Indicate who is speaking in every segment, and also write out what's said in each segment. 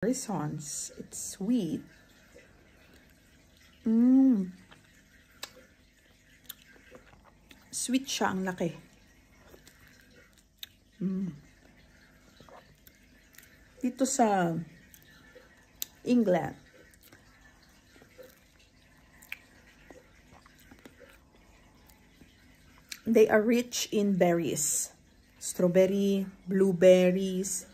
Speaker 1: Morrisons. It's sweet. Sweet siya, ang laki. Dito sa England, they are rich in berries. Strawberry, blueberries.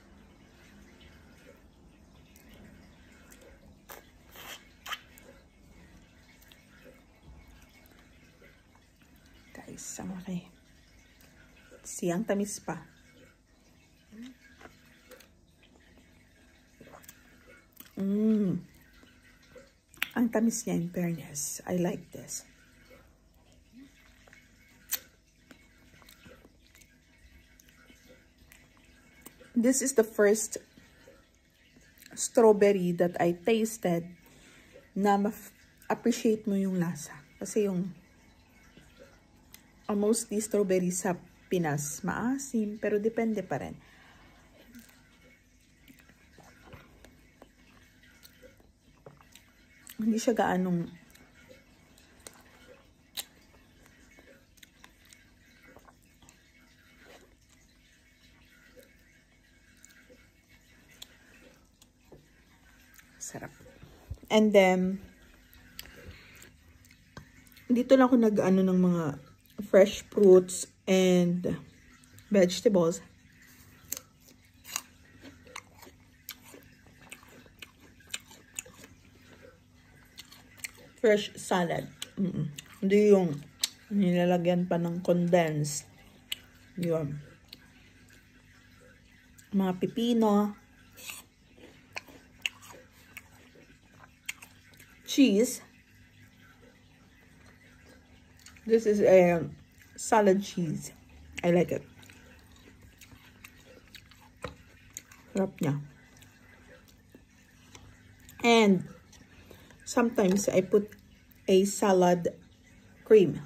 Speaker 1: Guys, ang laki. Siyang tamis pa. Ang tamis niya, in fairness. I like this. This is the first strawberry that I tasted na ma-appreciate mo yung lasa. Kasi yung mostly strawberry sa Pinas, maasim, pero depende pa rin. Hindi siya gaanong sarap. And then, dito lang ako nag-ano ng mga fresh fruits and vegetables. Fresh salad. Hindi yung nilalagyan pa ng condensed. Yun. Mga pipino. Cheese. This is a salad cheese. I like it. Sarap niya. And sometimes I put a salad cream.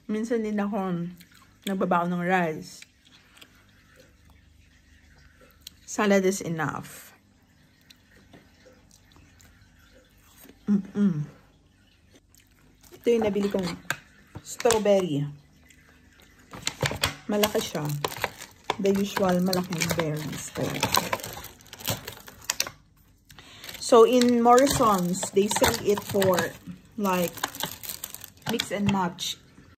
Speaker 1: Minsan din ako nagbabaon ng rice. Salad is enough. Ito yung nabili kong strawberry. Malaki siya. The usual malaking berries. So in Morrisons, they sell it for like mix and match